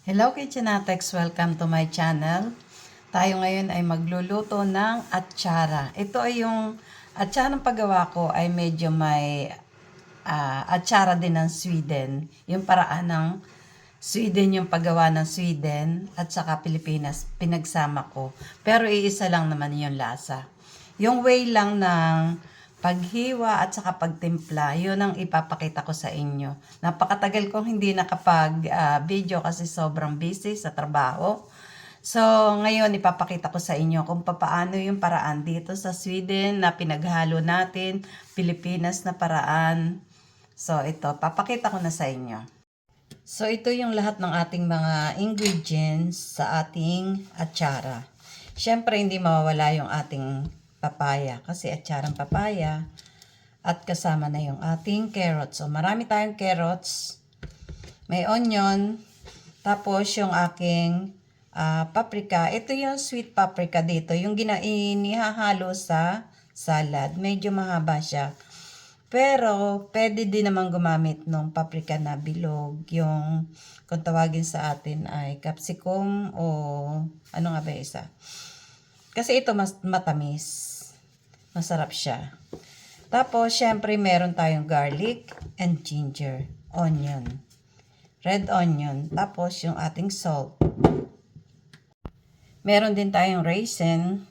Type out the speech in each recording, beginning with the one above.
Hello Kitchenatex! Welcome to my channel. Tayo ngayon ay magluluto ng atsara. Ito ay yung atsarang paggawa ko ay medyo may atsara din ng Sweden. Yung paraan ng Sweden, yung paggawa ng Sweden at saka Pilipinas, pinagsama ko. Pero iisa lang naman yung lasa. Yung way lang ng paghiwa at saka pagtimpla, yun ang ipapakita ko sa inyo. Napakatagal kong hindi nakapag-video kasi sobrang busy sa trabaho. So, ngayon ipapakita ko sa inyo kung paano yung paraan dito sa Sweden na pinaghalo natin, Pilipinas na paraan. So, ito, papakita ko na sa inyo. So, ito yung lahat ng ating mga ingredients sa ating atsara. Siyempre, hindi mawawala yung ating papaya kasi atsarang papaya at kasama na yung ating carrots. So, marami tayong carrots, may onion, tapos yung aking paprika. Ito yung sweet paprika dito, yung inihahalo sa salad. Medyo mahaba siya. Pero, pwede din naman gumamit ng paprika na bilog. Yung, kung tawagin sa atin ay capsicum o ano nga ba isa. Kasi ito mas matamis. Masarap siya. Tapos, syempre, meron tayong garlic and ginger. Onion. Red onion. Tapos, yung ating salt. Meron din tayong raisin.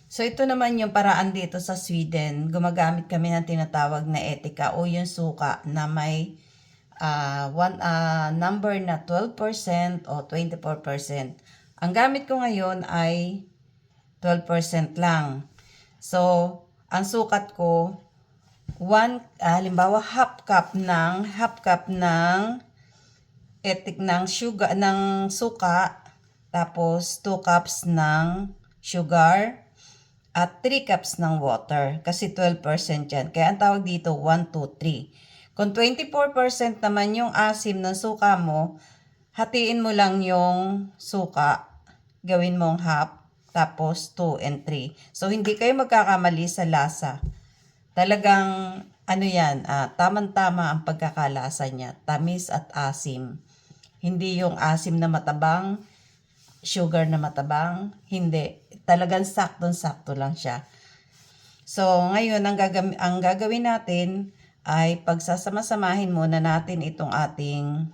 So, ito naman yung paraan dito sa Sweden. Gumagamit kami ng tinatawag na etika o yung suka na may number na 12% o 24%. Ang gamit ko ngayon ay 12% lang. So, ang sukat ko, halimbawa half cup ng etik ng sugar, ng suka, tapos 2 cups ng sugar, at 3 cups ng water. Kasi 12% yan. Kaya ang tawag dito, 1, 2, 3. Kung 24% naman yung asim ng suka mo, hatiin mo lang yung suka, gawin mong half, tapos 2 and 3. So, hindi kayo magkakamali sa lasa. Talagang, ano yan, tamang-tama ang pagkakalasa niya. Tamis at asim. Hindi yung asim na matabang, sugar na matabang. Hindi. Talagang saktong-sakto lang siya. So, ngayon, ang gagawin natin ay pagsasama-samahin muna natin itong ating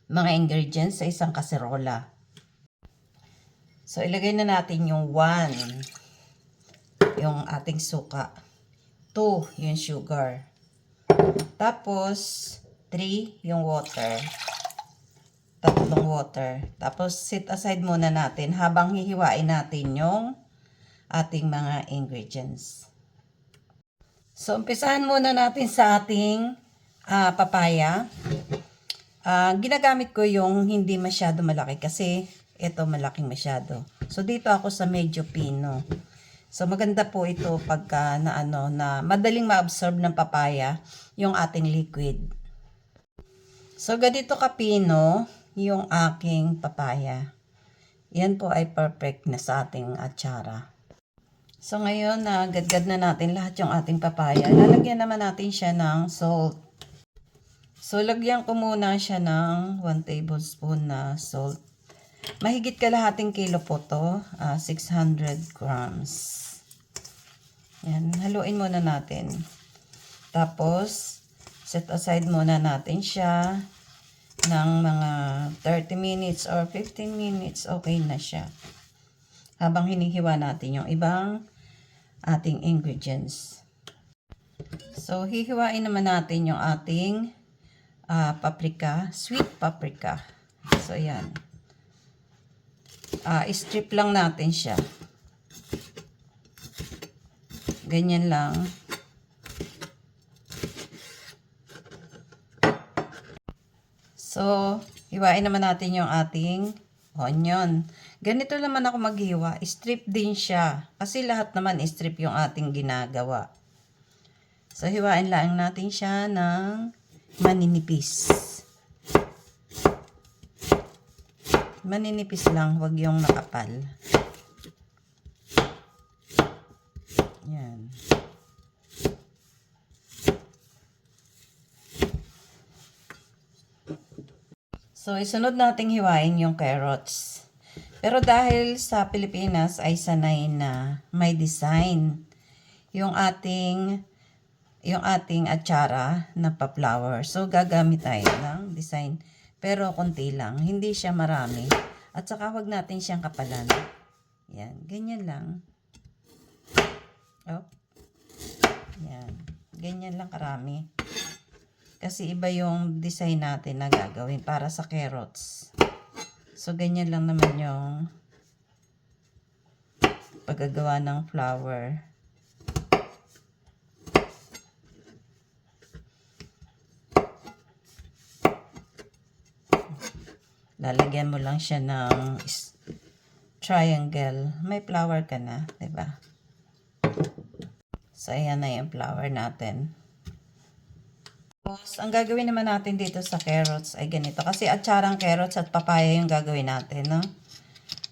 mga ingredients sa isang kaserola. So, ilagay na natin yung 1, yung ating suka. 2, yung sugar. Tapos, 3, yung water. 3 water. Tapos, set aside muna natin habang hihiwain natin yung ating mga ingredients. So, umpisahan muna natin sa ating papaya. Ginagamit ko yung hindi masyado malaki kasi ito malaking masyado. So, dito ako sa medyo pino. So, maganda po ito pagka na madaling ma-absorb ng papaya yung ating liquid. So, ganito kapino yung aking papaya. Yan po ay perfect na sa ating atsara. So, ngayon, gadgad na natin lahat yung ating papaya. Lalagyan naman natin siya ng salt. So, lagyan ko muna siya ng 1 tablespoon na salt. Mahigit kalahating kilo po to, 600 grams. Yan, haluin muna natin. Tapos, set aside muna natin siya ng mga 30 minutes or 15 minutes, okay na siya. Habang hinihiwa natin yung ibang ating ingredients. So, hihiwain naman natin yung ating paprika, sweet paprika. So, yan. Strip lang natin siya. Ganyan lang. So, hiwain naman natin yung ating onion. Ganito naman ako maghiwa. Strip din siya. Kasi lahat naman strip yung ating ginagawa. So, hiwain lang natin siya ng maninipis. Maninipis lang, wag yung nakapal. Yan. So, isunod nating hiwain yung carrots. Pero dahil sa Pilipinas ay sanay na may design yung ating atsara na pa-flower. So, gagamit tayo ng design. Pero konti lang. Hindi siya marami. At saka wag natin siyang kapalan. Yan. Ganyan lang. Oh. Yan. Ganyan lang karami. Kasi iba yung design natin na gagawin para sa carrots. So, ganyan lang naman yung paggagawa ng flower. Lalagyan mo lang siya ng triangle. May flower ka na, 'di ba? So, ayan na yung flower natin. Tapos, ang gagawin naman natin dito sa carrots ay ganito. Kasi atsarang carrots at papaya yung gagawin natin, no?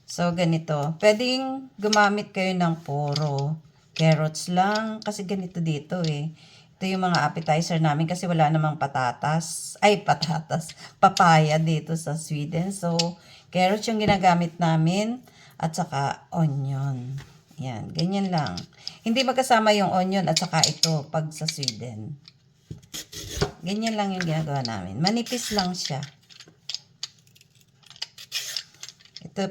So, ganito. Pwedeng gumamit kayo ng puro carrots lang. Kasi ganito dito eh. Ito yung mga appetizer namin kasi wala namang patatas. Ay, patatas. Papaya dito sa Sweden. So, carrots yung ginagamit namin. At saka onion. Yan. Ganyan lang. Hindi magkasama yung onion at saka ito pag sa Sweden. Ganyan lang yung ginagawa namin. Manipis lang siya. Ito,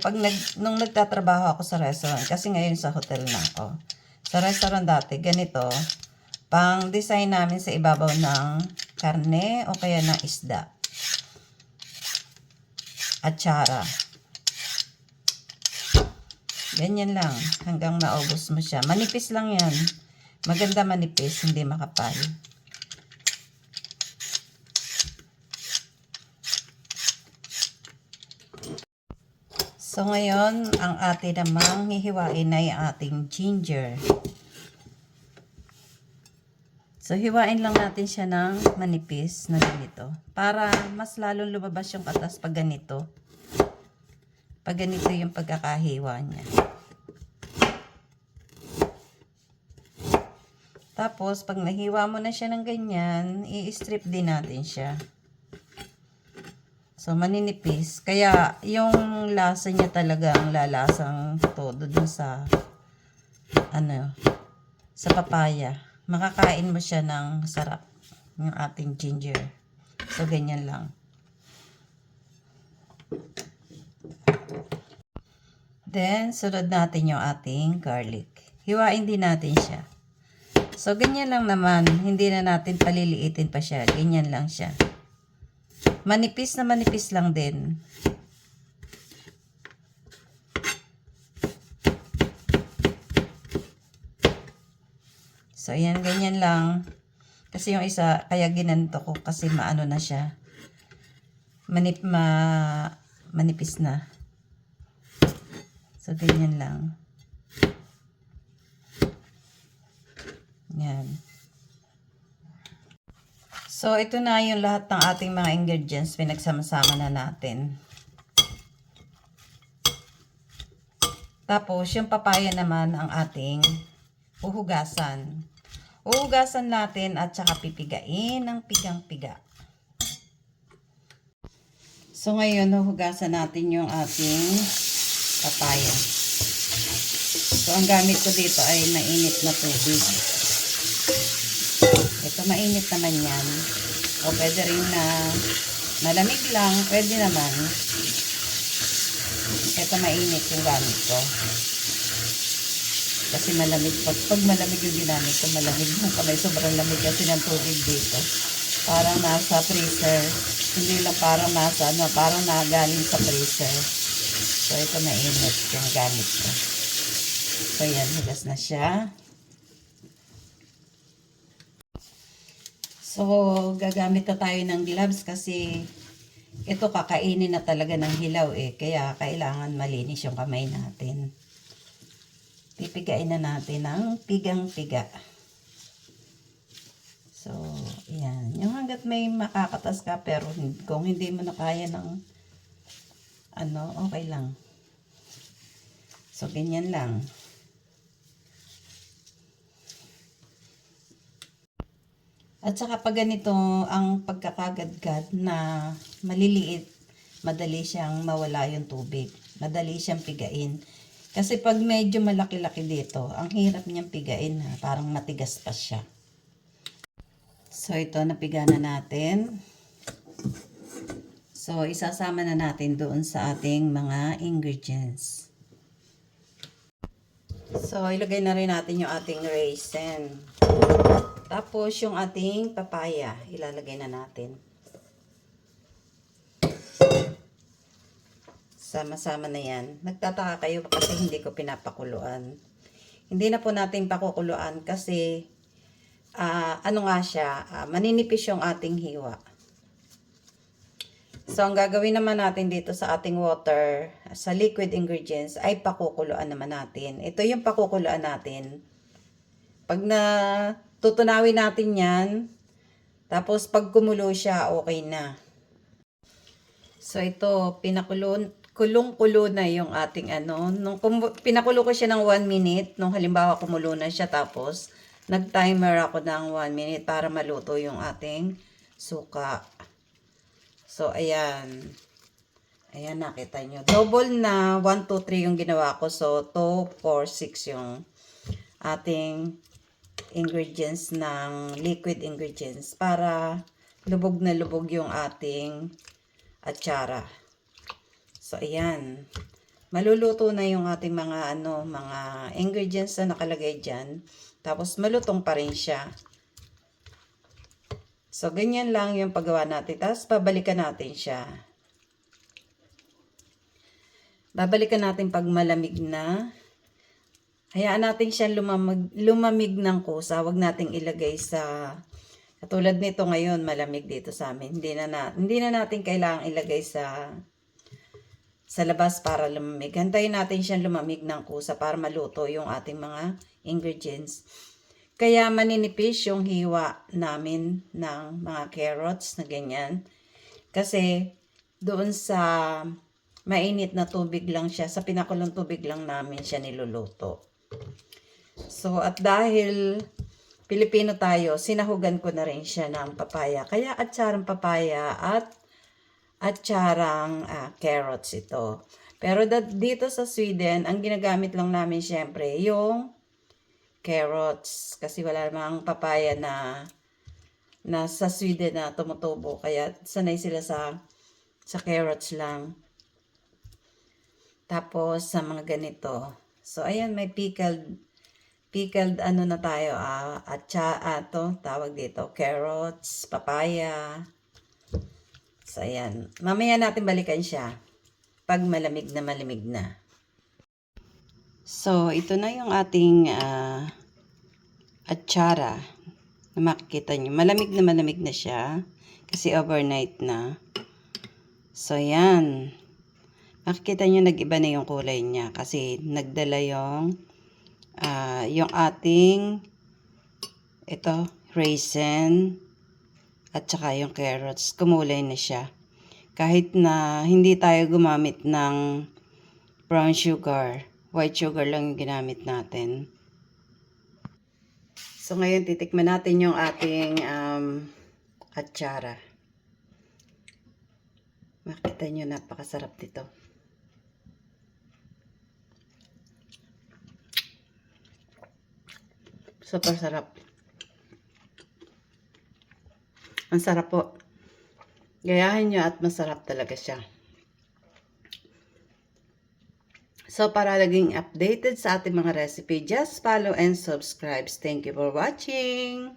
nung nagtatrabaho ako sa restaurant, kasi ngayon sa hotel na ako. Sa restaurant dati, ganito, pang design namin sa ibabaw ng karne o kaya ng isda. Atsara. Ganyan lang, hanggang maubos mo siya. Manipis lang yan. Maganda manipis, hindi makapal. So, ngayon, ang atin namang hihiwain ay ating ginger. So, hiwain lang natin siya ng manipis na ganito. Para mas lalong lumabas yung katas pag ganito. Pag ganito yung pagkakahiwa niya. Tapos, pag nahiwa mo na siya ng ganyan, i-strip din natin siya. So, maninipis. Kaya, yung lasa niya talaga ang lalasang todo dun sa, sa papaya. Makakain mo siya ng sarap. Yung ating ginger. So, ganyan lang. Then, sunod natin yung ating garlic. Hiwain din natin siya. So, ganyan lang naman. Hindi na natin paliliitin pa siya. Ganyan lang siya. Manipis na manipis lang din. So, ayan, ganyan lang. Kasi yung isa, kaya ginanto ko kasi maano na siya. Manipis na. So, ganyan lang. Yan. So, ito na yung lahat ng ating mga ingredients. Pinagsama-sama na natin. Tapos, yung papaya naman ang ating uhugasan. Uhugasan natin at saka pipigain ng pigang-piga. So, ngayon, uhugasan natin yung ating papaya. So, ang gamit ko dito ay mainit na tubig. Ito, mainit naman yan. O, pwede rin na malamig lang. Pwede naman. Ito, mainit yung gamit ko. Kasi malamig. Pag malamig yung ginamit ko, malamig yung kamay. Sobrang lamig kasi ng tubig dito. Parang nasa freezer. Hindi lang parang nasa, parang nagaling sa freezer. So, ito mainit yung gamit ko. So, yan. Hugas na siya. So, gagamit na tayo ng gloves kasi ito kakainin na talaga ng hilaw eh. Kaya kailangan malinis yung kamay natin. Pipigain na natin ng pigang-piga. So, yan. Yung hanggat may makakatas ka pero kung hindi mo na kaya ng okay lang. So, ganyan lang. At saka pag ganito ang pagkakagadgad na maliliit, madali siyang mawala yung tubig. Madali siyang pigain. Kasi pag medyo malaki-laki dito, ang hirap niyang pigain ha. Parang matigas pa siya. So ito, napiga na natin. So isasama na natin doon sa ating mga ingredients. So ilagay na rin natin yung ating raisin. Tapos yung ating papaya, ilalagay na natin. Sama-sama na yan. Nagtataka kayo kasi hindi ko pinapakuluan. Hindi na po natin pakukuluan kasi ano nga siya, maninipis yung ating hiwa. So ang gagawin naman natin dito sa ating water, sa liquid ingredients, ay pakukuluan naman natin. Ito yung pakukuluan natin. Pag tutunawin natin yan, tapos pag kumulo siya, okay na. So ito, kulong-kulo na yung ating ano. Pinakulo ko siya ng 1 minute. Nung halimbawa kumulo na siya, tapos nag-timer ako ng 1 minute para maluto yung ating suka. So ayan. Ayan, nakita nyo. Double na 1, 2, 3 yung ginawa ko. So 2, 4, 6 yung ating ingredients ng liquid ingredients para lubog na lubog yung ating atsara. So ayan, maluluto na yung ating mga mga ingredients na nakalagay diyan. Tapos malutong pa rin siya. So ganyan lang yung paggawa natin. Tapos babalikan natin siya. Babalikan natin pag malamig na. Hayaan natin siya lumamig ng kusa. Huwag nating ilagay sa katulad nito ngayon, malamig dito sa amin. Hindi na natin kailangang ilagay sa labas para lumamig. Hantayin natin siyang lumamig ng kusa para maluto yung ating mga ingredients. Kaya maninipis yung hiwa namin ng mga carrots na ganyan. Kasi doon sa mainit na tubig lang siya, sa pinakulong tubig lang namin siya niluluto. So at dahil Pilipino tayo, sinahugan ko na rin siya ng papaya. Kaya atsarang papaya at atsarang carrots ito. Pero dito sa Sweden, ang ginagamit lang namin syempre yung carrots. Kasi wala namang papaya na sa Sweden na tumutubo. Kaya sanay sila sa carrots lang. Tapos sa mga ganito. So ayan, may pickled ano na tayo. Tawag dito, carrots, papaya. So, ayan. Mamaya natin balikan siya pag malamig na. So, ito na yung ating atsara na makikita nyo. Malamig na siya kasi overnight na. So, ayan. Makikita nyo nag-iba na yung kulay niya kasi nagdala yung ating raisin at saka yung carrots, kumulay na siya. Kahit na hindi tayo gumamit ng brown sugar, white sugar lang yung ginamit natin. So ngayon titikman natin yung ating atsara. Makita nyo, napakasarap nito. Super sarap. Ang sarap po. Gayahin nyo at masarap talaga siya. So, para laging updated sa ating mga recipe, just follow and subscribe. Thank you for watching.